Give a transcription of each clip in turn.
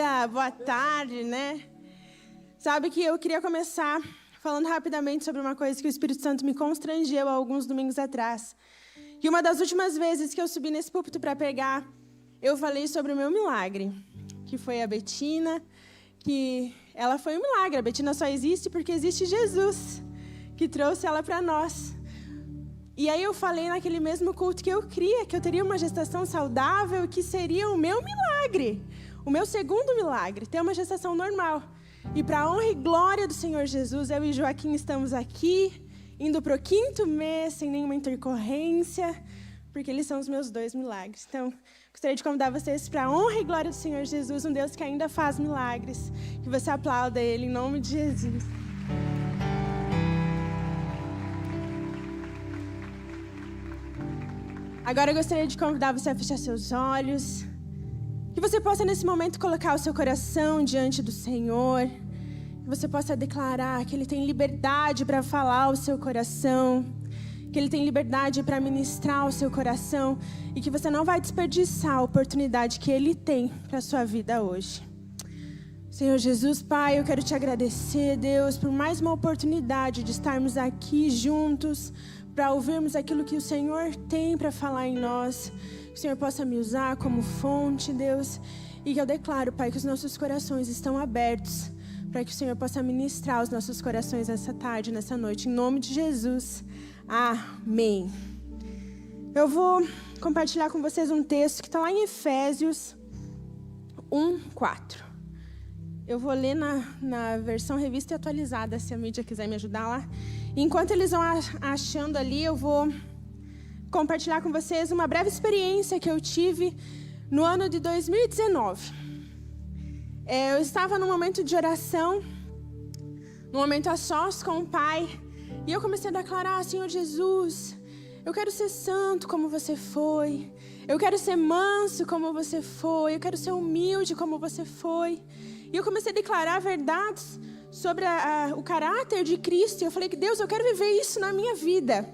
dia, boa tarde, né? Sabe que eu queria começar falando rapidamente sobre uma coisa que o Espírito Santo me constrangeu há alguns domingos atrás. E uma das últimas vezes que eu subi nesse púlpito para pregar, eu falei sobre o meu milagre, que foi a Betina, que ela foi um milagre. A Betina só existe porque existe Jesus, que trouxe ela para nós. E aí eu falei naquele mesmo culto que eu cria, que eu teria uma gestação saudável, que seria o meu milagre, o meu segundo milagre, ter uma gestação normal. E para a honra e glória do Senhor Jesus, eu e Joaquim estamos aqui, indo para o 5º mês, sem nenhuma intercorrência, porque eles são os meus 2 milagres. Então, gostaria de convidar vocês para a honra e glória do Senhor Jesus, um Deus que ainda faz milagres, que você aplauda Ele em nome de Jesus. Agora eu gostaria de convidar você a fechar seus olhos, que você possa nesse momento colocar o seu coração diante do Senhor, que você possa declarar que Ele tem liberdade para falar ao seu coração, que Ele tem liberdade para ministrar o seu coração e que você não vai desperdiçar a oportunidade que Ele tem para a sua vida hoje. Senhor Jesus, Pai, eu quero te agradecer, Deus, por mais uma oportunidade de estarmos aqui juntos, para ouvirmos aquilo que o Senhor tem para falar em nós. Que o Senhor possa me usar como fonte, Deus. E que eu declaro, Pai, que os nossos corações estão abertos para que o Senhor possa ministrar os nossos corações essa tarde, nessa noite. Em nome de Jesus. Amém. Eu vou compartilhar com vocês um texto que está lá em Efésios 1:4. Eu vou ler na versão revista e atualizada, se a mídia quiser me ajudar lá. Enquanto eles vão achando ali, eu vou compartilhar com vocês uma breve experiência que eu tive no ano de 2019. Eu estava num momento de oração, num momento a sós com o Pai, e eu comecei a declarar: Senhor Jesus, eu quero ser santo como você foi, eu quero ser manso como você foi, eu quero ser humilde como você foi. E eu comecei a declarar verdades sobre o caráter de Cristo. E eu falei que Deus, eu quero viver isso na minha vida.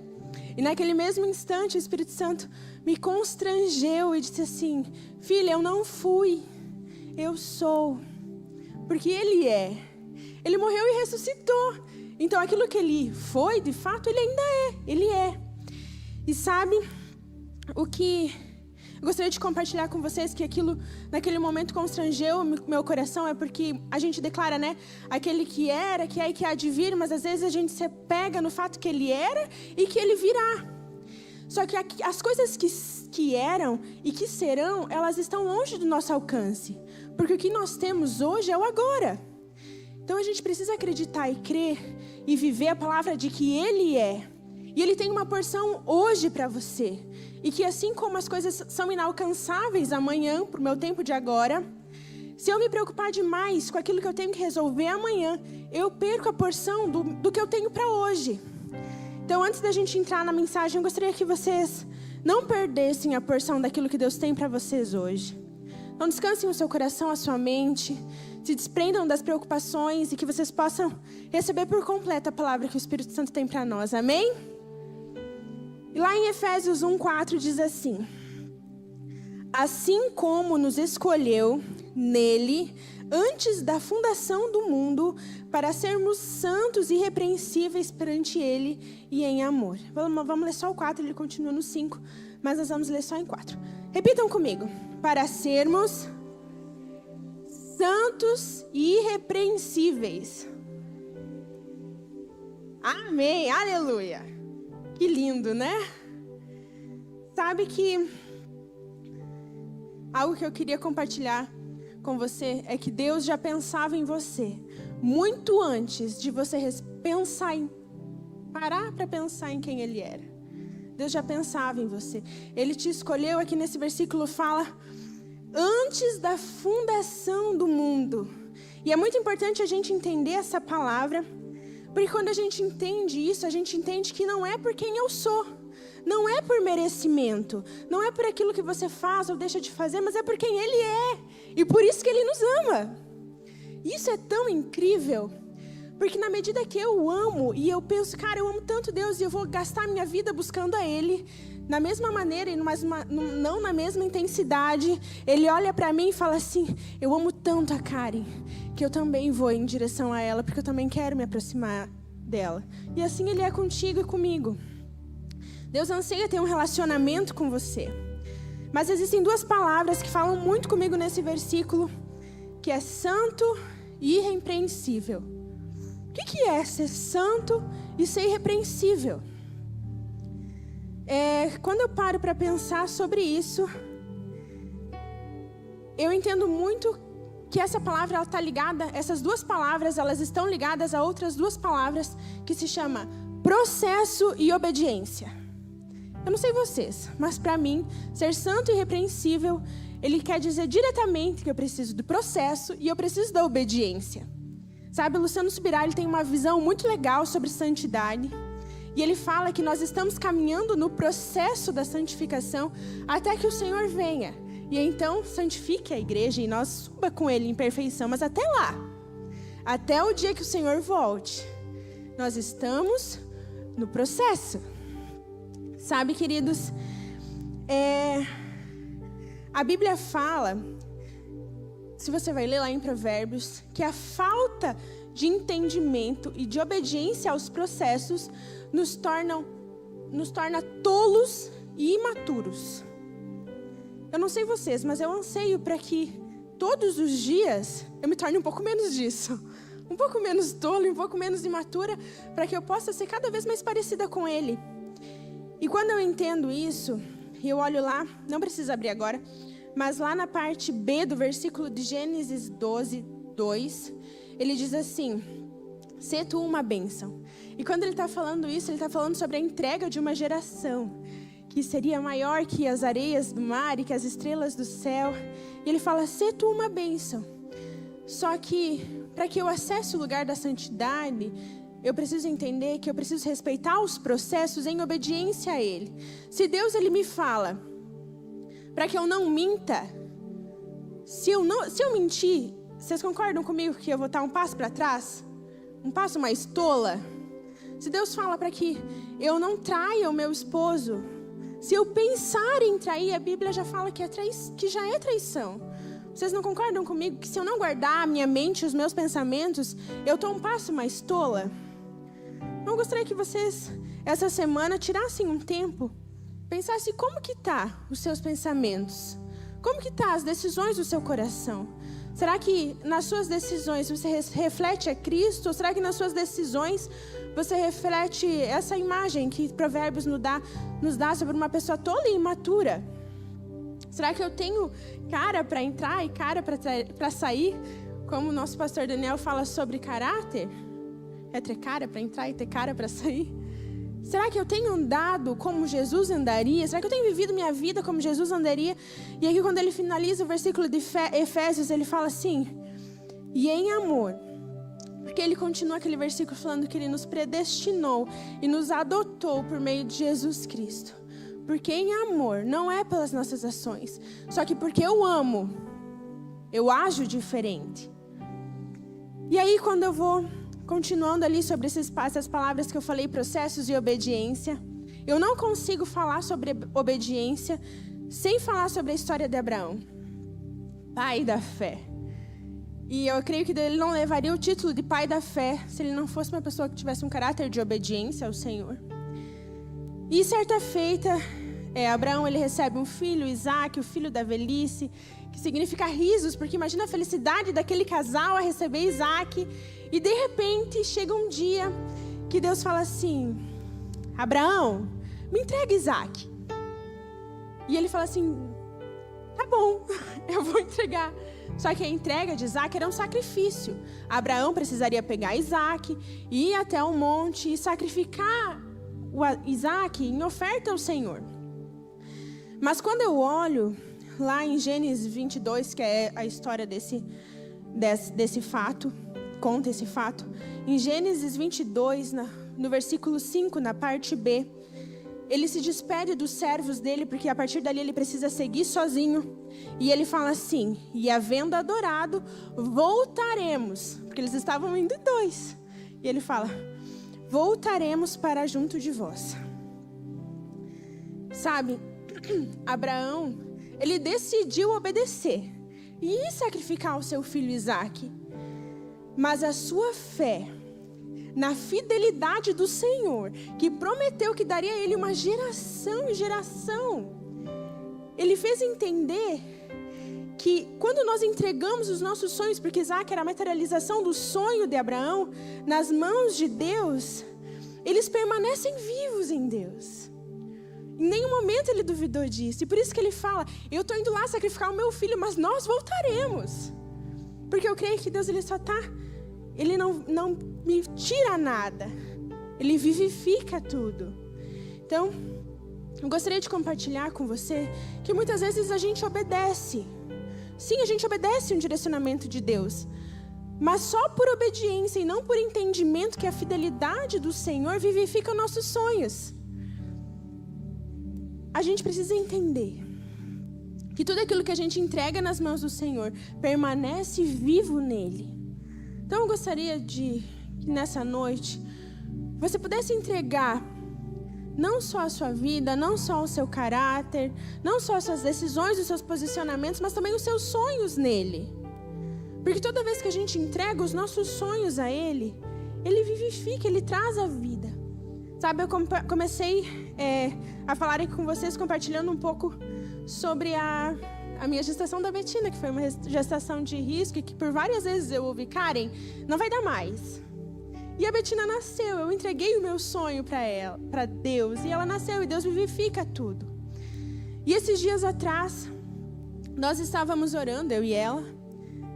E naquele mesmo instante o Espírito Santo me constrangeu e disse assim: filha, eu não fui, eu sou. Porque Ele é. Ele morreu e ressuscitou. Então aquilo que Ele foi, de fato, Ele ainda é. Ele é. E sabe o que eu gostaria de compartilhar com vocês, que aquilo naquele momento constrangeu meu coração, é porque a gente declara, né? Aquele que era, que é e que há de vir, mas às vezes a gente se pega no fato que Ele era e que Ele virá. Só que as coisas que eram e que serão, elas estão longe do nosso alcance. Porque o que nós temos hoje é o agora. Então a gente precisa acreditar e crer e viver a palavra de que Ele é. E Ele tem uma porção hoje para você. E que assim como as coisas são inalcançáveis amanhã, para o meu tempo de agora, se eu me preocupar demais com aquilo que eu tenho que resolver amanhã, eu perco a porção do que eu tenho para hoje. Então, antes da gente entrar na mensagem, eu gostaria que vocês não perdessem a porção daquilo que Deus tem para vocês hoje. Não descansem o seu coração, a sua mente, se desprendam das preocupações e que vocês possam receber por completo a palavra que o Espírito Santo tem para nós. Amém? E lá em Efésios 1:4 diz assim: assim como nos escolheu nele antes da fundação do mundo para sermos santos e irrepreensíveis perante Ele e em amor. Vamos ler só o 4, ele continua no 5, mas nós vamos ler só em 4. Repitam comigo: para sermos santos e irrepreensíveis. Amém, aleluia. Que lindo, né? Sabe que algo que eu queria compartilhar com você é que Deus já pensava em você muito antes de você parar para pensar em quem Ele era. Deus já pensava em você. Ele te escolheu, aqui nesse versículo fala, antes da fundação do mundo. E é muito importante a gente entender essa palavra, porque quando a gente entende isso, a gente entende que não é por quem eu sou, não é por merecimento, não é por aquilo que você faz ou deixa de fazer, mas é por quem Ele é, e por isso que Ele nos ama. Isso é tão incrível, Porque na medida que eu amo, e eu penso, cara, eu amo tanto Deus, e eu vou gastar minha vida buscando a Ele, na mesma maneira, mas não na mesma intensidade, Ele olha para mim e fala assim, eu amo tanto a Karen, que eu também vou em direção a ela, porque eu também quero me aproximar dela. E assim Ele é contigo e comigo. Deus anseia ter um relacionamento com você. Mas existem duas palavras que falam muito comigo nesse versículo, que é santo e irrepreensível. O que é ser santo e ser irrepreensível? Quando eu paro para pensar sobre isso, eu entendo muito que essa palavra ela está ligada, essas duas palavras elas estão ligadas a outras duas palavras que se chama processo e obediência. Eu não sei vocês, mas para mim, ser santo e irrepreensível, ele quer dizer diretamente que eu preciso do processo e eu preciso da obediência. Sabe, o Luciano Subirá, ele tem uma visão muito legal sobre santidade. E ele fala que nós estamos caminhando no processo da santificação até que o Senhor venha. E então, santifique a igreja e nós suba com Ele em perfeição. Mas até lá, até o dia que o Senhor volte, nós estamos no processo. Sabe, queridos, a Bíblia fala, se você vai ler lá em Provérbios, que a falta de entendimento e de obediência aos processos nos torna tolos e imaturos. Eu não sei vocês, mas eu anseio para que todos os dias eu me torne um pouco menos disso. Um pouco menos tolo e um pouco menos imatura, para que eu possa ser cada vez mais parecida com Ele. E quando eu entendo isso, e eu olho lá, não precisa abrir agora, mas lá na parte B do versículo de Gênesis 12, 2, ele diz assim, sê tu uma bênção. E quando ele está falando isso, ele está falando sobre a entrega de uma geração, que seria maior que as areias do mar e que as estrelas do céu. E ele fala, sê tu uma bênção. Só que, para que eu acesse o lugar da santidade, eu preciso entender que eu preciso respeitar os processos em obediência a Ele. Se Deus ele me fala para que eu não minta, se eu mentir, vocês concordam comigo que eu vou estar um passo para trás? Um passo mais tola? Se Deus fala para que eu não traia o meu esposo, se eu pensar em trair, a Bíblia já fala que já é traição. Vocês não concordam comigo que se eu não guardar a minha mente, os meus pensamentos, eu estou um passo mais tola? Eu gostaria que vocês, essa semana, tirassem um tempo, pensassem como que tá os seus pensamentos, como que tá as decisões do seu coração. Será que nas suas decisões você reflete a Cristo? Ou será que nas suas decisões você reflete essa imagem que Provérbios nos dá sobre uma pessoa tola e imatura? Será que eu tenho cara para entrar e cara para sair? Como o nosso pastor Daniel fala sobre caráter? É ter cara para entrar e ter cara para sair? Será que eu tenho andado como Jesus andaria? Será que eu tenho vivido minha vida como Jesus andaria? E aqui quando ele finaliza o versículo de Efésios, ele fala assim, e em amor, porque ele continua aquele versículo falando que ele nos predestinou e nos adotou por meio de Jesus Cristo. Porque em amor, não é pelas nossas ações, só que porque eu amo, eu ajo diferente. E aí quando eu vou continuando ali sobre essas palavras que eu falei, processos e obediência, eu não consigo falar sobre obediência sem falar sobre a história de Abraão, pai da fé. E eu creio que ele não levaria o título de pai da fé se ele não fosse uma pessoa que tivesse um caráter de obediência ao Senhor. E certa feita, Abraão ele recebe um filho, Isaac, o filho da velhice, que significa risos, porque imagina a felicidade daquele casal a receber Isaac. E de repente chega um dia que Deus fala assim, Abraão, me entrega Isaac. E ele fala assim, tá bom, eu vou entregar. Só que a entrega de Isaac era um sacrifício. Abraão precisaria pegar Isaac, ir até o monte e sacrificar o Isaac em oferta ao Senhor. Mas quando eu olho lá em Gênesis 22, que é a história desse fato, conta esse fato. Em Gênesis 22, no versículo 5, na parte B, ele se despede dos servos dele, porque a partir dali ele precisa seguir sozinho. E ele fala assim, e havendo adorado, voltaremos. Porque eles estavam indo dois. E ele fala: voltaremos para junto de vós. Sabe, Abraão, ele decidiu obedecer e sacrificar o seu filho Isaque. Mas a sua fé na fidelidade do Senhor, que prometeu que daria a ele uma geração e geração, ele fez entender que quando nós entregamos os nossos sonhos, porque Isaque era a materialização do sonho de Abraão, nas mãos de Deus, eles permanecem vivos em Deus. Em nenhum momento ele duvidou disso. E por isso que ele fala: eu estou indo lá sacrificar o meu filho, mas nós voltaremos. Porque eu creio que Deus, Ele não me tira nada. Ele vivifica tudo. Então, eu gostaria de compartilhar com você que muitas vezes a gente obedece. Sim, a gente obedece um direcionamento de Deus. Mas só por obediência e não por entendimento que a fidelidade do Senhor vivifica nossos sonhos. A gente precisa entender que tudo aquilo que a gente entrega nas mãos do Senhor permanece vivo nele. Então eu gostaria de que nessa noite você pudesse entregar não só a sua vida, não só o seu caráter, não só as suas decisões, os seus posicionamentos, mas também os seus sonhos nele. Porque toda vez que a gente entrega os nossos sonhos a ele, ele vivifica, ele traz a vida. Sabe, eu comecei a falar aqui com vocês, compartilhando um pouco sobre a minha gestação da Betina, que foi uma gestação de risco, e que por várias vezes eu ouvi: Karen, não vai dar mais. E a Betina nasceu, eu entreguei o meu sonho para Deus, e ela nasceu, e Deus vivifica tudo. E esses dias atrás, nós estávamos orando, eu e ela,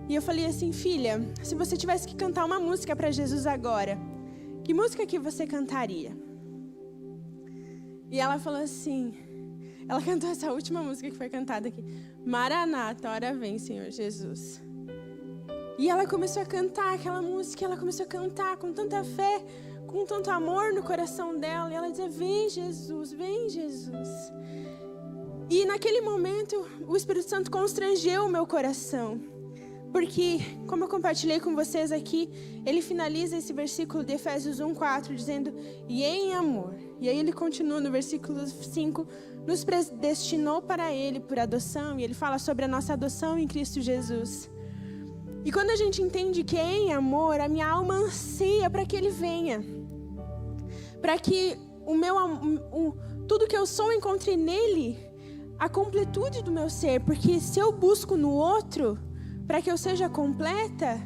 e eu falei assim: filha, se você tivesse que cantar uma música para Jesus agora, que música que você cantaria? E ela falou assim, ela cantou essa última música que foi cantada aqui: Maranata, ora vem, Senhor Jesus. E ela começou a cantar aquela música, ela começou a cantar com tanta fé, com tanto amor no coração dela. E ela dizia: vem Jesus, vem Jesus. E naquele momento, o Espírito Santo constrangeu o meu coração. Porque, como eu compartilhei com vocês aqui, ele finaliza esse versículo de Efésios 1:4 dizendo: e em amor. E aí ele continua no versículo 5, nos predestinou para ele por adoção. E ele fala sobre a nossa adoção em Cristo Jesus. E quando a gente entende que é em amor, a minha alma anseia para que ele venha. Para que tudo que eu sou encontre nele a completude do meu ser. Porque se eu busco no outro para que eu seja completa,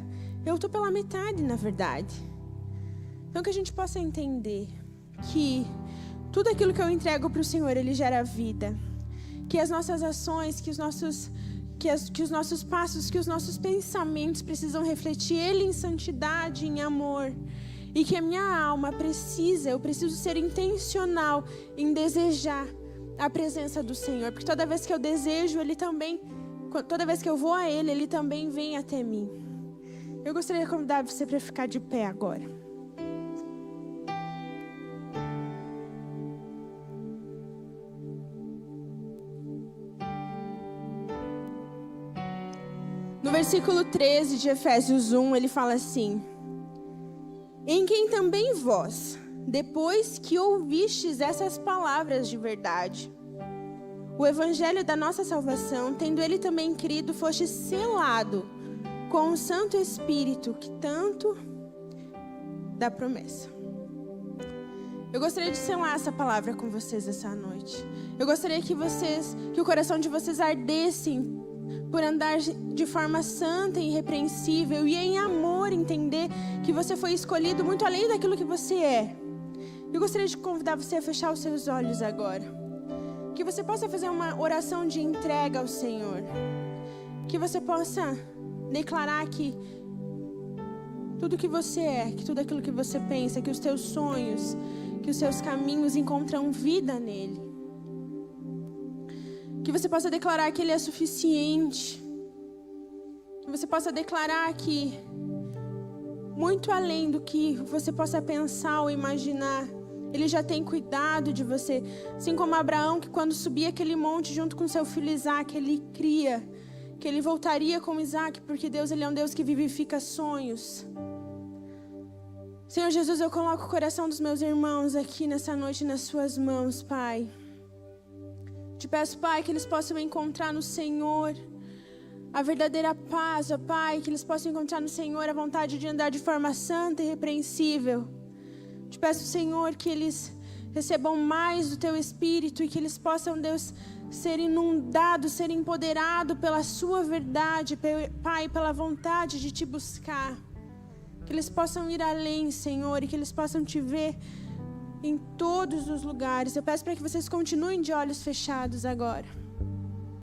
eu estou pela metade, na verdade. Então que a gente possa entender que tudo aquilo que eu entrego para o Senhor, ele gera vida. Que as nossas ações, que os nossos passos, que os nossos pensamentos precisam refletir ele em santidade, em amor. E que a minha alma eu preciso ser intencional em desejar a presença do Senhor. Porque toda vez que eu desejo, toda vez que eu vou a ele, ele também vem até mim. Eu gostaria de convidar você para ficar de pé agora. No versículo 13 de Efésios 1, ele fala assim: em quem também vós, depois que ouvistes essas palavras de verdade, o evangelho da nossa salvação, tendo ele também crido, foste selado com o Santo Espírito, que tanto dá promessa. Eu gostaria de selar essa palavra com vocês essa noite. Eu gostaria que o coração de vocês ardesse por andar de forma santa e irrepreensível e em amor, entender que você foi escolhido muito além daquilo que você é. Eu gostaria de convidar você a fechar os seus olhos agora. Que você possa fazer uma oração de entrega ao Senhor. Que você possa declarar que tudo que você é, que tudo aquilo que você pensa, que os teus sonhos, que os seus caminhos encontram vida nele. Que você possa declarar que ele é suficiente. Que você possa declarar que muito além do que você possa pensar ou imaginar, ele já tem cuidado de você. Assim como Abraão, que quando subia aquele monte junto com seu filho Isaque, ele cria que ele voltaria com Isaque, porque Deus, ele é um Deus que vivifica sonhos. Senhor Jesus, eu coloco o coração dos meus irmãos aqui nessa noite nas suas mãos, Pai. Te peço, Pai, que eles possam encontrar no Senhor a verdadeira paz, ó Pai, que eles possam encontrar no Senhor a vontade de andar de forma santa e irrepreensível. Te peço, Senhor, que eles recebam mais do Teu Espírito e que eles possam, Deus, ser inundados, ser empoderados pela Sua verdade, Pai, pela vontade de Te buscar. Que eles possam ir além, Senhor, e que eles possam Te ver em todos os lugares. Eu peço para que vocês continuem de olhos fechados agora.